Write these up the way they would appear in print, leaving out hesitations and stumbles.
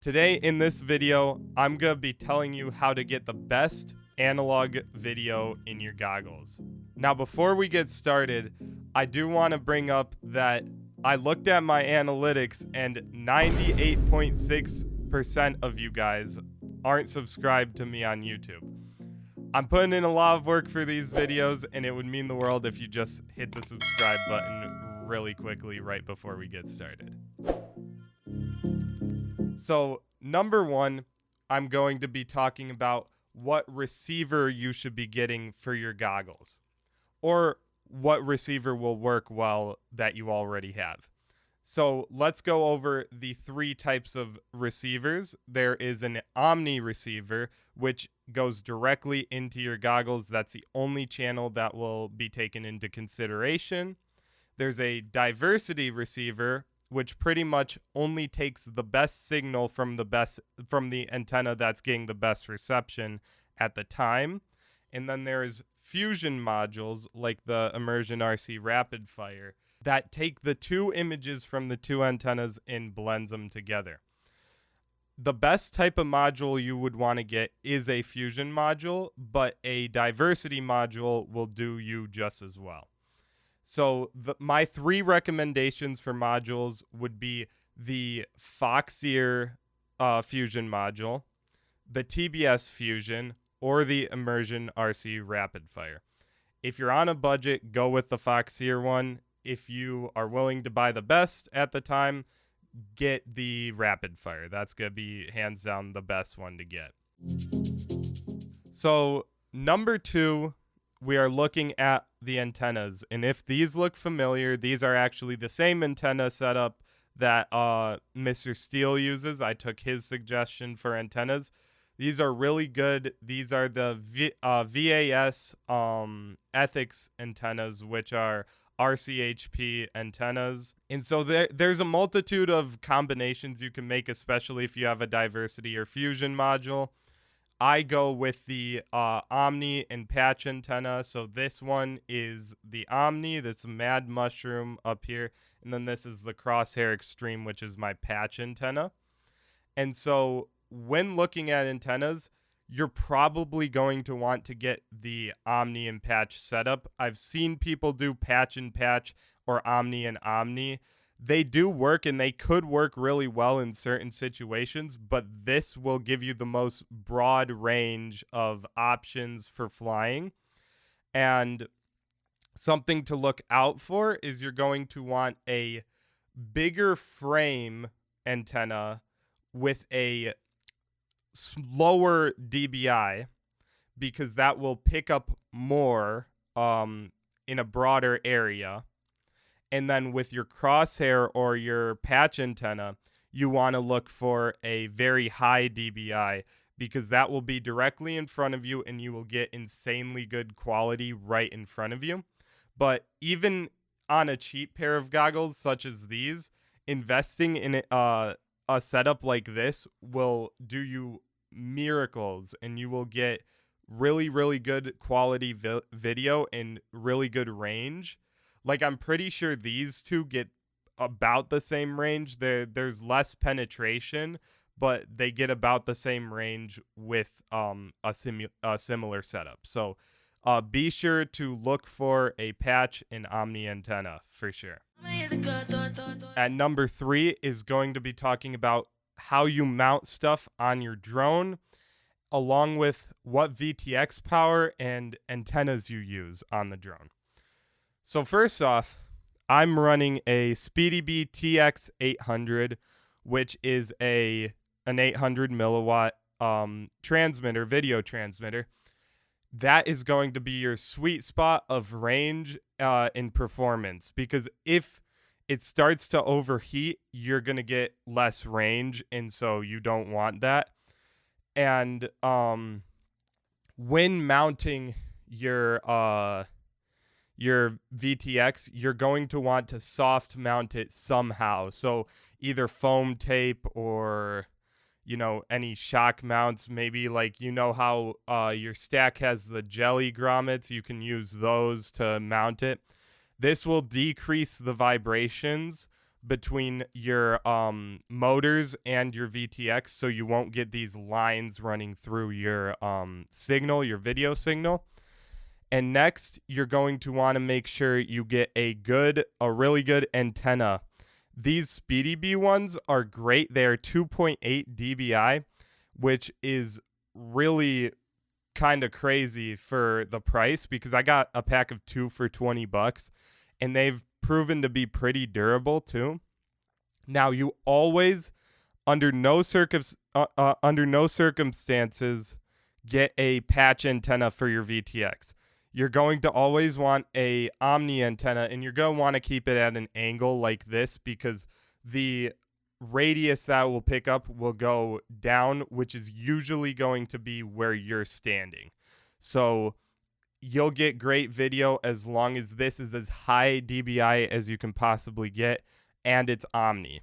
Today in this video, I'm going to be telling you how to get the best analog video in your goggles. Now, before we get started, I do want to bring up that I looked at my analytics and 98.6% of you guys aren't subscribed to me on YouTube. I'm putting in a lot of work for these videos, and it would mean the world if you just hit the subscribe button really quickly right before we get started. So, number one, I'm going to be talking about what receiver you should be getting for your goggles, or what receiver will work well that you already have. So let's go over the three types of receivers. There is an omni receiver, which goes directly into your goggles. That's the only channel that will be taken into consideration. There's a diversity receiver, which pretty much only takes the best signal from the antenna that's getting the best reception at the time. And then there's fusion modules like the Immersion RC Rapid Fire that take the two images from the two antennas and blends them together. The best type of module you would want to get is a fusion module, but a diversity module will do you just as well. So my three recommendations for modules would be the Foxeer fusion module, the TBS fusion, or the Immersion RC Rapid Fire. If you're on a budget, go with the Foxeer one. If you are willing to buy the best at the time, get the Rapid Fire. That's going to be hands down the best one to get. So number two, we are looking at the antennas. And if these look familiar, these are actually the same antenna setup that Mr. Steele uses. I took his suggestion for antennas. These are really good. These are the VAS Ethics antennas, which are RCHP antennas. And so there's a multitude of combinations you can make, especially if you have a diversity or fusion module. I go with the Omni and patch antenna. So this one is the Omni, that's Mad Mushroom up here. And then this is the Crosshair Extreme, which is my patch antenna. And so when looking at antennas, you're probably going to want to get the Omni and patch setup. I've seen people do patch and patch or Omni and Omni. They do work, and they could work really well in certain situations, but this will give you the most broad range of options for flying. And something to look out for is you're going to want a bigger frame antenna with a slower dBi, because that will pick up more in a broader area. And then with your crosshair or your patch antenna, you want to look for a very high dBi, because that will be directly in front of you and you will get insanely good quality right in front of you. But even on a cheap pair of goggles such as these, investing in a setup like this will do you miracles, and you will get really, really good quality video and really good range. Like, I'm pretty sure these two get about the same range. There's less penetration, but they get about the same range with a similar setup. So be sure to look for a patch and Omni antenna for sure. At number three is going to be talking about how you mount stuff on your drone, along with what VTX power and antennas you use on the drone. So first off, I'm running a SpeedyBee TX800, which is an 800 milliwatt transmitter, video transmitter. That is going to be your sweet spot of range and performance, because if it starts to overheat, you're going to get less range, and so you don't want that. And when mounting your VTX, you're going to want to soft mount it somehow. So either foam tape or, any shock mounts. Maybe like, how your stack has the jelly grommets, you can use those to mount it. This will decrease the vibrations, between your motors and your VTX, so you won't get these lines running through your signal, your video signal. And next, you're going to want to make sure you get a really good antenna. These Speedy Bee ones are great. They are 2.8 dBi, which is really kind of crazy for the price, because I got a pack of 2 for $20, and they've proven to be pretty durable too. Now, you always, under no circumstances, get a patch antenna for your VTX. You're going to always want a omni antenna, and you're going to want to keep it at an angle like this, because the radius that will pick up will go down, which is usually going to be where you're standing. So you'll get great video as long as this is as high dBi as you can possibly get, and it's omni.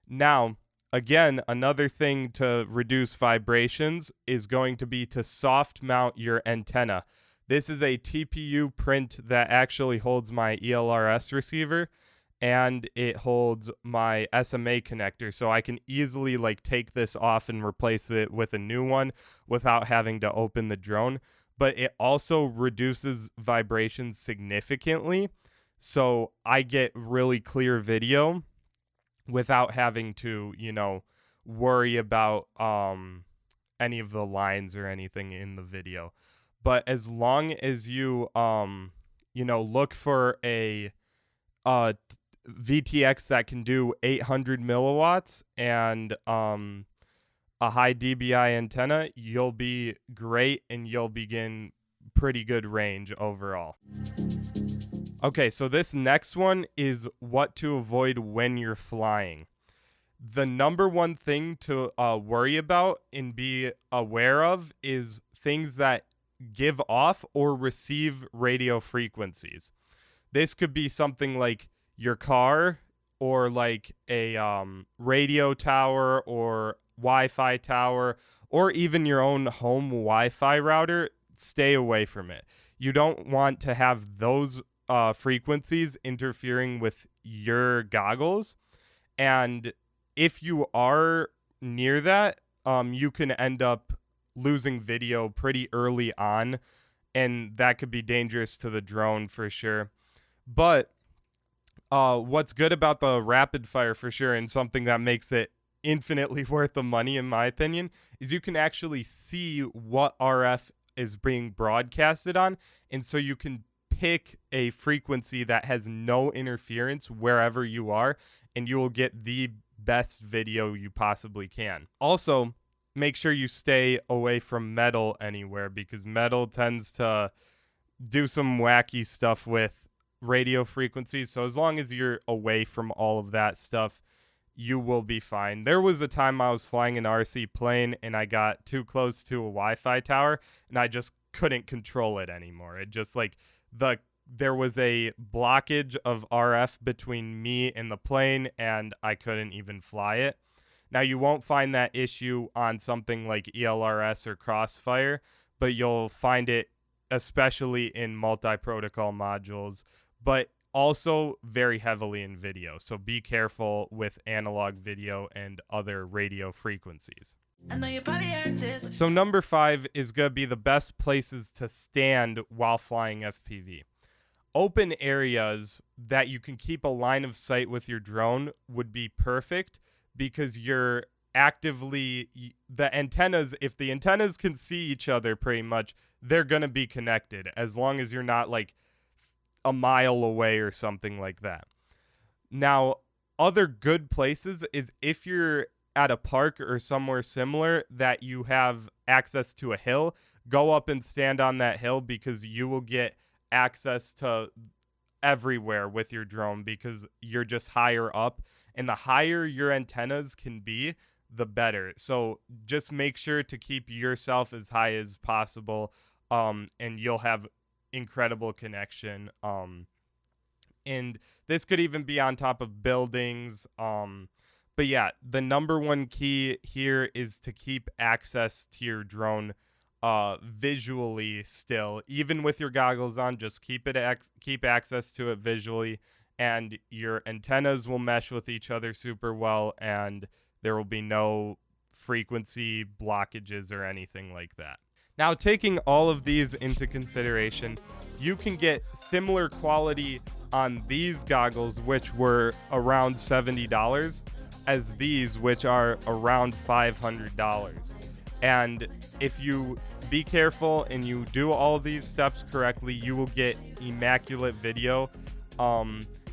Now, again, another thing to reduce vibrations is going to be to soft mount your antenna. This is a TPU print that actually holds my ELRS receiver, and it holds my SMA connector, so I can easily take this off and replace it with a new one without having to open the drone. But it also reduces vibrations significantly, so I get really clear video without having to, worry about any of the lines or anything in the video. But as long as you, look for a VTX that can do 800 milliwatts and a high dBi antenna, you'll be great, and you'll begin pretty good range overall. Okay, so this next one is what to avoid when you're flying. The number one thing to worry about and be aware of is things that give off or receive radio frequencies. This could be something like your car, or like a radio tower or Wi-Fi tower, or even your own home Wi-Fi router. Stay away from it. You don't want to have those frequencies interfering with your goggles. And if you are near that, you can end up losing video pretty early on, and that could be dangerous to the drone for sure. But what's good about the rapid fire for sure, and something that makes it infinitely worth the money in my opinion, is you can actually see what RF is being broadcasted on, and so you can pick a frequency that has no interference wherever you are, and you will get the best video you possibly can. Also, make sure you stay away from metal anywhere, because metal tends to do some wacky stuff with radio frequencies. So as long as you're away from all of that stuff, you will be fine. There was a time I was flying an RC plane, and I got too close to a Wi-Fi tower, and I just couldn't control it anymore. It just there was a blockage of RF between me and the plane, and I couldn't even fly it. Now, you won't find that issue on something like ELRS or Crossfire, but you'll find it especially in multi-protocol modules, but also very heavily in video. So be careful with analog video and other radio frequencies. So number 5 is going to be the best places to stand while flying FPV. Open areas that you can keep a line of sight with your drone would be perfect, because you're actively, the antennas, if the antennas can see each other pretty much, they're going to be connected, as long as you're not a mile away or something like that. Now, other good places is if you're at a park or somewhere similar that you have access to a hill, go up and stand on that hill, because you will get access to everywhere with your drone, because you're just higher up, and the higher your antennas can be, the better. So just make sure to keep yourself as high as possible, and you'll have incredible connection. And this could even be on top of buildings. But yeah, the number one key here is to keep access to your drone visually still. Even with your goggles on, just keep access to it visually, and your antennas will mesh with each other super well, and there will be no frequency blockages or anything like that. Now, taking all of these into consideration, you can get similar quality on these goggles, which were around $70, as these, which are around $500. And if you be careful and you do all of these steps correctly, you will get immaculate video.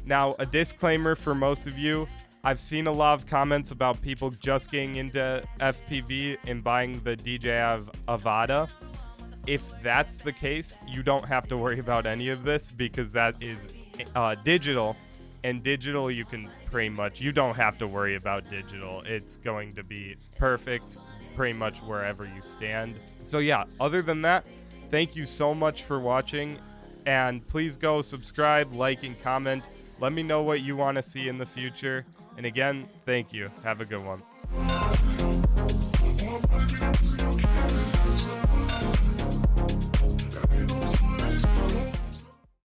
Now, a disclaimer for most of you, I've seen a lot of comments about people just getting into FPV and buying the DJI Avata. If that's the case, you don't have to worry about any of this, because that is digital, and digital you don't have to worry about digital. It's going to be perfect pretty much wherever you stand. So yeah, other than that, thank you so much for watching, and please go subscribe, like, and comment. Let me know what you want to see in the future. And again, thank you. Have a good one.